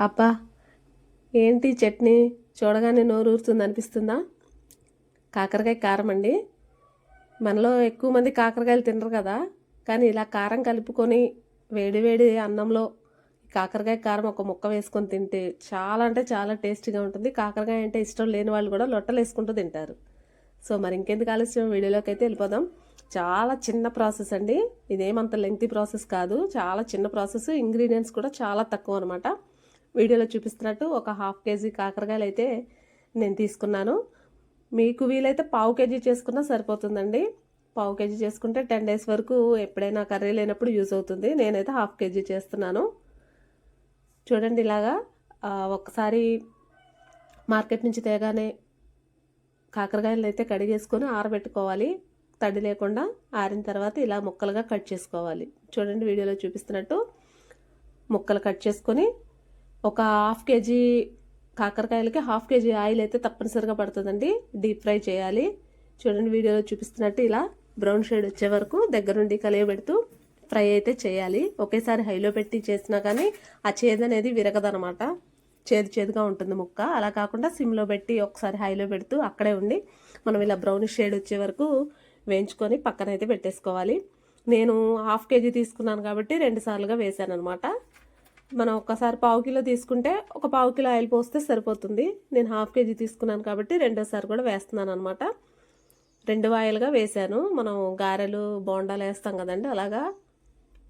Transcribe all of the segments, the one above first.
అబ్బా, ఏంటి చట్నీ చూడగానే నోరూరుతుంది అనిపిస్తుందా? కాకరకాయ కారం అండి. మనలో ఎక్కువ మంది కాకరకాయలు తినరు కదా, కానీ ఇలా కారం కలుపుకొని వేడి వేడి అన్నంలో కాకరకాయ కారం ఒక ముక్క వేసుకొని తింటే చాలా అంటే చాలా టేస్టీగా ఉంటుంది. కాకరకాయ అంటే ఇష్టం లేని వాళ్ళు కూడా లొట్టలు వేసుకుంటూ తింటారు. సో మరి ఇంకెందుకు ఆలస్యం, వీడియోలోకి అయితే వెళ్ళిపోదాం. చాలా చిన్న ప్రాసెస్ అండి, ఇదేమంత లెంగ్తీ ప్రాసెస్ కాదు, చాలా చిన్న ప్రాసెస్. ఇంగ్రీడియంట్స్ కూడా చాలా తక్కువ అనమాట. వీడియోలో చూపిస్తున్నట్టు ఒక హాఫ్ కేజీ కాకరకాయలు అయితే నేను తీసుకున్నాను. మీకు వీలైతే పావు కేజీ చేసుకున్నా సరిపోతుందండి. పావు కేజీ చేసుకుంటే 10 డేస్ వరకు ఎప్పుడైనా కర్రీ లేనప్పుడు యూజ్ అవుతుంది. నేనైతే హాఫ్ కేజీ చేస్తున్నాను. చూడండి ఇలాగా ఒకసారి మార్కెట్ నుంచి తేగానే కాకరకాయలు అయితే కడిగేసుకొని ఆరబెట్టుకోవాలి. తడి లేకుండా ఆరిన తర్వాత ఇలా ముక్కలుగా కట్ చేసుకోవాలి. చూడండి వీడియోలో చూపిస్తున్నట్టు ముక్కలు కట్ చేసుకొని ఒక హాఫ్ కేజీ కాకరకాయలకి హాఫ్ కేజీ ఆయిల్ అయితే తప్పనిసరిగా పడుతుందండి. డీప్ ఫ్రై చేయాలి. చూడండి వీడియోలో చూపిస్తున్నట్టు ఇలా బ్రౌన్ షేడ్ వచ్చే వరకు దగ్గరుండి కలియబెడుతూ ఫ్రై అయితే చేయాలి. ఒకేసారి హైలో పెట్టి చేసినా కానీ ఆ చేదు అనేది విరగదనమాట, చేదుగా ఉంటుంది ముక్క. అలా కాకుండా సిమ్లో పెట్టి ఒకసారి హైలో పెడుతూ అక్కడే ఉండి మనం ఇలా బ్రౌనిష్ షేడ్ వచ్చే వరకు వేయించుకొని పక్కన అయితే పెట్టేసుకోవాలి. నేను హాఫ్ కేజీ తీసుకున్నాను కాబట్టి 2 సార్లుగా వేసాను అనమాట. మనం ఒక్కసారి పావు కిలో తీసుకుంటే ఒక పావు కిలో ఆయిల్ పోస్తే సరిపోతుంది. నేను హాఫ్ కేజీ తీసుకున్నాను కాబట్టి రెండోసారి కూడా వేస్తున్నాను అనమాట. 2 వాయిలుగా వేసాను. మనం గారెలు బోండాలు వేస్తాం కదండి, అలాగా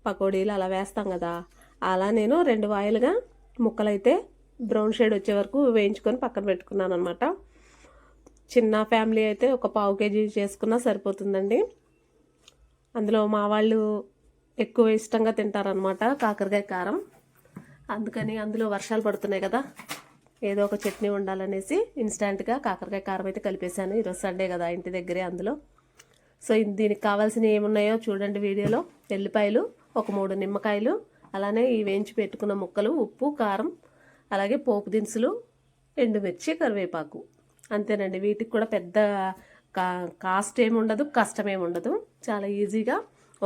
పకోడీలు అలా వేస్తాం కదా, అలా నేను 2 వాయిలుగా ముక్కలైతే బ్రౌన్ షేడ్ వచ్చే వరకు వేయించుకొని పక్కన పెట్టుకున్నాను అనమాట. చిన్న ఫ్యామిలీ అయితే ఒక పావు కేజీ చేసుకున్నా సరిపోతుందండి. అందులో మా వాళ్ళు ఎక్కువ ఇష్టంగా తింటారనమాట కాకరకాయ కారం. అందుకని అందులో వర్షాలు పడుతున్నాయి కదా, ఏదో ఒక చట్నీ ఉండాలనేసి ఇన్స్టాంట్గా కాకరకాయ కారం అయితే కలిపేశాను. ఈరోజు సండే కదా ఇంటి దగ్గరే అందులో. సో దీనికి కావాల్సినవి ఏమున్నాయో చూడండి వీడియోలో. ఎల్లిపాయలు, ఒక 3 నిమ్మకాయలు, అలానే ఈ వేయించి పెట్టుకున్న ముక్కలు, ఉప్పు, కారం, అలాగే పోపు దినుసులు, ఎండుమిర్చి, కరివేపాకు. అంతేనండి. వీటికి కూడా పెద్ద కాస్ట్ ఏమి ఉండదు, కష్టం ఏమి ఉండదు. చాలా ఈజీగా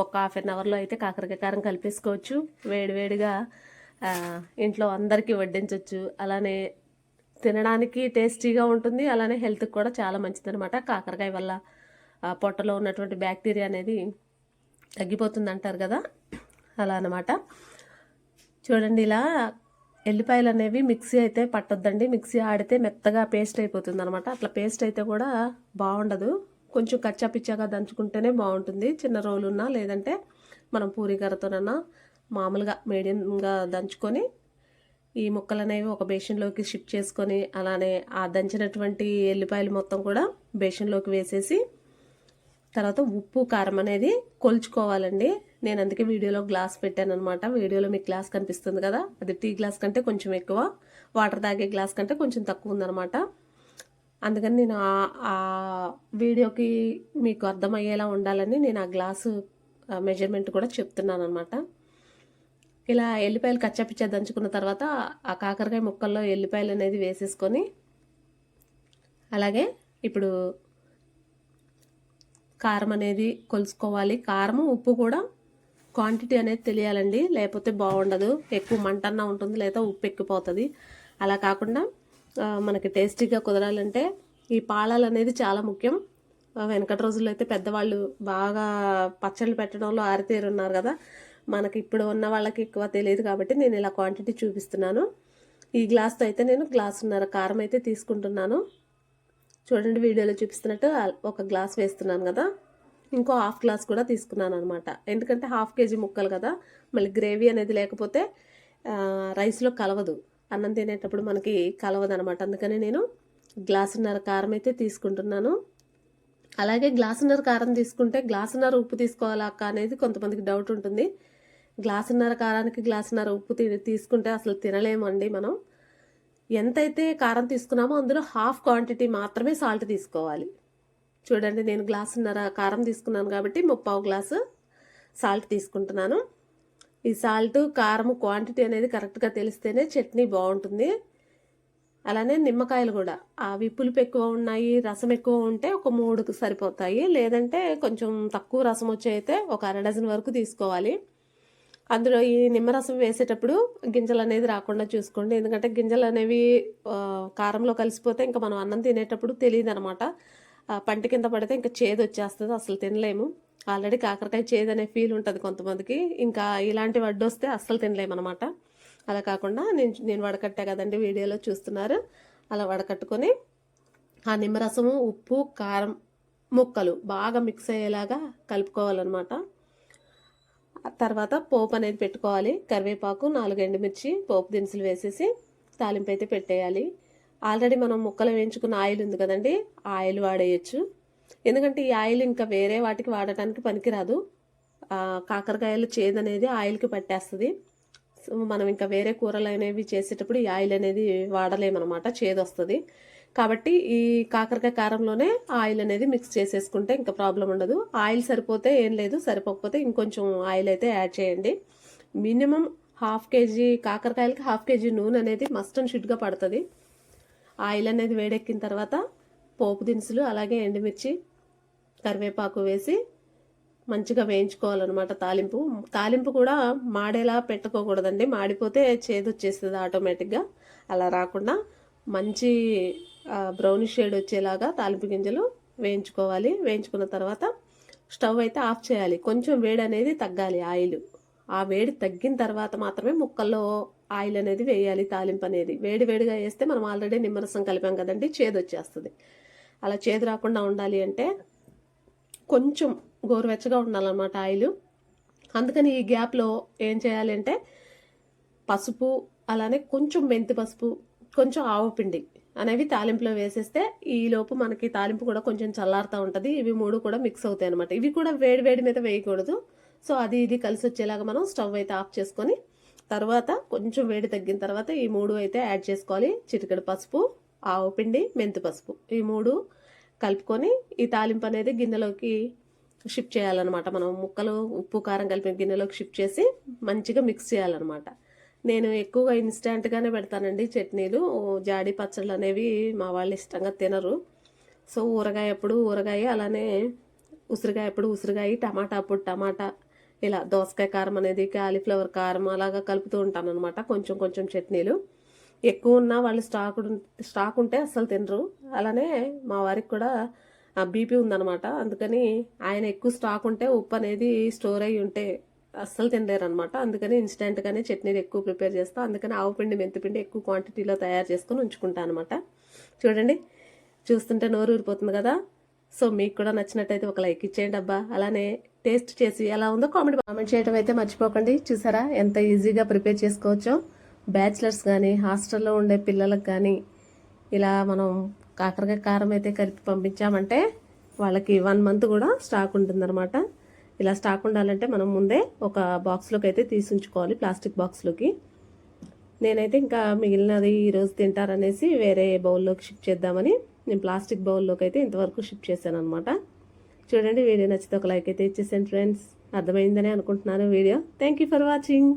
ఒక హాఫ్ అన్ అవర్లో అయితే కాకరకాయ కారం కలిపేసుకోవచ్చు. వేడివేడిగా ఇంట్లో అందరికీ వడ్డించవచ్చు. అలానే తినడానికి టేస్టీగా ఉంటుంది, అలానే హెల్త్కి కూడా చాలా మంచిది అనమాట. కాకరకాయ వల్ల పొట్టలో ఉన్నటువంటి బ్యాక్టీరియా అనేది తగ్గిపోతుంది అంటారు కదా, అలా అనమాట. చూడండి ఇలా ఎల్లిపాయలు అనేవి మిక్సీ అయితే పట్టొద్దండి. మిక్సీ ఆడితే మెత్తగా పేస్ట్ అయిపోతుంది అనమాట. అట్లా పేస్ట్ అయితే కూడా బాగుండదు. కొంచెం కచ్చా పిచ్చాగా దంచుకుంటేనే బాగుంటుంది. చిన్న రోలున్నా లేదంటే మనం పూరీకరతోనన్నా మామూలుగా మీడియంగా దంచుకొని ఈ ముక్కలు అనేవి ఒక బేషన్లోకి షిఫ్ట్ చేసుకొని, అలానే ఆ దంచినటువంటి ఎల్లిపాయలు మొత్తం కూడా బేషన్లోకి వేసేసి తర్వాత ఉప్పు కారం అనేది కొలుచుకోవాలండి. నేను అందుకే వీడియోలో గ్లాస్ పెట్టాను అనమాట. వీడియోలో మీకు గ్లాస్ కనిపిస్తుంది కదా, అది టీ గ్లాస్ కంటే కొంచెం ఎక్కువ, వాటర్ తాగే గ్లాస్ కంటే కొంచెం తక్కువ ఉందనమాట. అందుకని నేను ఆ వీడియోకి మీకు అర్థమయ్యేలా ఉండాలని నేను ఆ గ్లాసు మెజర్మెంట్ కూడా చెప్తున్నాను అనమాట. ఇలా ఎల్లిపాయలు కచ్చాపిచ్చా దంచుకున్న తర్వాత ఆ కాకరకాయ ముక్కల్లో ఎల్లిపాయలు అనేది వేసేసుకొని, అలాగే ఇప్పుడు కారం అనేది కొలుసుకోవాలి. కారము, ఉప్పు కూడా క్వాంటిటీ అనేది తెలియాలండి, లేకపోతే బాగుండదు. ఎక్కువ మంటన్నా ఉంటుంది, లేదా ఉప్పు ఎక్కిపోతుంది. అలా కాకుండా మనకి టేస్టీగా కుదరాలంటే ఈ పాలాలు అనేది చాలా ముఖ్యం. వెనకటి రోజుల్లో అయితే పెద్దవాళ్ళు బాగా పచ్చళ్ళు పెట్టడంలో ఆరితేరున్నారు కదా, మనకి ఇప్పుడు ఉన్న వాళ్ళకి ఎక్కువ తెలియదు కాబట్టి నేను ఇలా క్వాంటిటీ చూపిస్తున్నాను. ఈ గ్లాస్తో అయితే నేను 1.5 గ్లాసున్నర కారం అయితే తీసుకుంటున్నాను. చూడండి వీడియోలో చూపిస్తున్నట్టు ఒక గ్లాస్ వేస్తున్నాను కదా, ఇంకో హాఫ్ గ్లాస్ కూడా తీసుకున్నాను అనమాట. ఎందుకంటే హాఫ్ కేజీ ముక్కలు కదా, మళ్ళీ గ్రేవీ అనేది లేకపోతే రైస్లో కలవదు, అన్నం తినేటప్పుడు మనకి కలవదు అనమాట. అందుకని నేను 1.5 గ్లాసున్నర కారం అయితే తీసుకుంటున్నాను. అలాగే 1.5 గ్లాసున్నర కారం తీసుకుంటే 1 గ్లాసున్నర ఉప్పు తీసుకోవాలా అక్క అనేది కొంతమందికి డౌట్ ఉంటుంది. 1 గ్లాసున్నర కారానికి 1 గ్లాసున్నర ఉప్పు తీసుకుంటే అసలు తినలేమండి మనం. ఎంతైతే కారం తీసుకున్నామో అందులో హాఫ్ క్వాంటిటీ మాత్రమే సాల్ట్ తీసుకోవాలి. చూడండి నేను 1.5 గ్లాసున్నర కారం తీసుకున్నాను కాబట్టి 3/4 గ్లాసు సాల్ట్ తీసుకుంటున్నాను. ఈ సాల్ట్, కారం క్వాంటిటీ అనేది కరెక్ట్గా తెలిస్తేనే చట్నీ బాగుంటుంది. అలానే నిమ్మకాయలు కూడా అవి పులుపు ఎక్కువ ఉన్నాయి, రసం ఎక్కువ ఉంటే ఒక 3 సరిపోతాయి. లేదంటే కొంచెం తక్కువ రసం వచ్చి అయితే ఒక 1/2 డజన్ వరకు తీసుకోవాలి. అందులో ఈ నిమ్మరసం వేసేటప్పుడు గింజలు అనేది రాకుండా చూసుకోండి. ఎందుకంటే గింజలు అనేవి కారంలో కలిసిపోతే ఇంకా మనం అన్నం తినేటప్పుడు తెలియదు అనమాట. పంట కింద పడితే ఇంకా చేదు వచ్చేస్తుంది, అసలు తినలేము. ఆల్రెడీ కాకరకాయ చేదు అనే ఫీల్ ఉంటుంది కొంతమందికి, ఇంకా ఇలాంటి వడ్డు వస్తే అస్సలు తినలేము అనమాట. అలా కాకుండా నేను వడకట్టా కదండి, వీడియోలో చూస్తున్నారు. అలా వడకట్టుకొని ఆ నిమ్మరసము, ఉప్పు, కారం ముక్కలు బాగా మిక్స్ అయ్యేలాగా కలుపుకోవాలన్నమాట. తర్వాత పోపు అనేది పెట్టుకోవాలి. కరివేపాకు, 4 ఎండుమిర్చి, పోపు దినుసులు వేసేసి తాలింపు అయితే పెట్టేయాలి. ఆల్రెడీ మనం ముక్కలు వేయించుకున్న ఆయిల్ ఉంది కదండి, ఆ ఆయిల్ వాడేయచ్చు. ఎందుకంటే ఈ ఆయిల్ ఇంకా వేరే వాటికి వాడటానికి పనికిరాదు. కాకరకాయలు చేదనేది ఆయిల్కి పట్టేస్తుంది. సో మనం ఇంకా వేరే కూరలు అనేవి చేసేటప్పుడు ఈ ఆయిల్ అనేది వాడలేమన్నమాట, చేదు వస్తుంది. కాబట్టి ఈ కాకరకాయ కారంలోనే ఆయిల్ అనేది మిక్స్ చేసేసుకుంటే ఇంకా ప్రాబ్లం ఉండదు. ఆయిల్ సరిపోతే ఏం లేదు, సరిపోకపోతే ఇంకొంచెం ఆయిల్ అయితే యాడ్ చేయండి. మినిమం 1/2 కేజీ కాకరకాయలకి 1/2 కేజీ నూనె అనేది మస్ట్ అండ్ షుడ్గా పడుతుంది. ఆయిల్ అనేది వేడెక్కిన తర్వాత పోపు దినుసులు, అలాగే ఎండుమిర్చి, కరివేపాకు వేసి మంచిగా వేయించుకోవాలన్నమాట. తాలింపు కూడా మాడేలా పెట్టుకోకూడదండి, మాడిపోతే చేదు వచ్చేస్తుంది ఆటోమేటిక్గా. అలా రాకుండా మంచి బ్రౌనిష్ షేడ్ వచ్చేలాగా తాలింపు గింజలు వేయించుకోవాలి. వేయించుకున్న తర్వాత స్టవ్ అయితే ఆఫ్ చేయాలి. కొంచెం వేడి అనేది తగ్గాలి ఆయిల్. ఆ వేడి తగ్గిన తర్వాత మాత్రమే ముక్కల్లో ఆయిల్ అనేది వేయాలి. తాలింపు అనేది వేడిగా వేస్తే మనం ఆల్రెడీ నిమ్మరసం కలిపాం కదండి, చేదు వచ్చేస్తుంది. అలా చేదు రాకుండా ఉండాలి అంటే కొంచెం గోరువెచ్చగా ఉండాలన్నమాట ఆయిల్. అందుకని ఈ గ్యాప్లో ఏం చేయాలి అంటే పసుపు, అలానే కొంచెం మెంతి పసుపు, కొంచెం ఆవపిండి అనేవి తాలింపులో వేసేస్తే ఈలోపు మనకి తాలింపు కూడా కొంచెం చల్లారుతూ ఉంటుంది. ఇవి 3 కూడా మిక్స్ అవుతాయి అనమాట. ఇవి కూడా వేడి మీద వేయకూడదు. సో అది ఇది కలిసి వచ్చేలాగా మనం స్టవ్ అయితే ఆఫ్ చేసుకొని తర్వాత కొంచెం వేడి తగ్గిన తర్వాత ఈ 3 అయితే యాడ్ చేసుకోవాలి. చిటికెడు పసుపు, ఆవపిండి, మెంతి పసుపు, ఈ 3 కలుపుకొని ఈ తాలింపు అనేది గిన్నెలోకి షిఫ్ట్ చేయాలన్నమాట. మనం ముక్కలు, ఉప్పు, కారం కలిపిన గిన్నెలోకి షిఫ్ట్ చేసి మంచిగా మిక్స్ చేయాలన్నమాట. నేను ఎక్కువగా ఇన్స్టెంట్గానే పెడతానండి చట్నీలు. జాడీ పచ్చళ్ళు అనేవి మా వాళ్ళు ఇష్టంగా తినరు. సో ఊరగాయ అప్పుడు ఊరగాయ, అలానే ఉసిరికాయ అప్పుడు ఉసిరికాయ, టమాటా అప్పుడు టమాటా, ఇలా దోసకాయ కారం అనేది, కాలీఫ్లవర్ కారం అలాగా కలుపుతూ ఉంటాను అనమాట. కొంచెం చట్నీలు ఎక్కువ ఉన్నా వాళ్ళు స్టాక్ ఉంటే అస్సలు తినరు. అలానే మా వారికి కూడా బీపీ ఉందనమాట. అందుకని ఆయన ఎక్కువ స్టాక్ ఉంటే, ఉప్పు అనేది స్టోర్ అయ్యి ఉంటే అస్సలు తినలేరు అనమాట. అందుకని ఇన్స్టెంట్గానే చట్నీలు ఎక్కువ ప్రిపేర్ చేస్తాను. అందుకని ఆవుపిండి, మెంతిపిండి ఎక్కువ క్వాంటిటీలో తయారు చేసుకొని ఉంచుకుంటాను అనమాట. చూడండి, చూస్తుంటే నోరు ఊరిపోతుంది కదా. సో మీకు కూడా నచ్చినట్టయితే ఒక లైక్ ఇచ్చేయండి అబ్బా. అలానే టేస్ట్ చేసి ఎలా ఉందో కామెంట్ చేయడం అయితే మర్చిపోకండి. చూసారా ఎంత ఈజీగా ప్రిపేర్ చేసుకోవచ్చో. బ్యాచిలర్స్ కానీ, హాస్టల్లో ఉండే పిల్లలకు కానీ ఇలా మనం కాకరకాయ కారం అయితే కలిపి పంపించామంటే వాళ్ళకి 1 మంత్ కూడా స్టాక్ ఉంటుందన్నమాట. ఇలా స్టాక్ ఉండాలంటే మనం ముందే ఒక బాక్స్లోకి అయితే తీసి ఉంచుకోవాలి, ప్లాస్టిక్ బాక్స్లోకి. నేనైతే ఇంకా మిగిలినది ఈరోజు తింటారనేసి వేరే బౌల్లోకి షిఫ్ట్ చేద్దామని నేను ప్లాస్టిక్ బౌల్లోకి అయితే ఇంతవరకు షిఫ్ట్ చేశాను అనమాట. చూడండి, వీడియో నచ్చితే ఒక లైక్ అయితే ఇచ్చేసాను ఫ్రెండ్స్. అర్థమైందని అనుకుంటున్నాను video. Thank you for watching.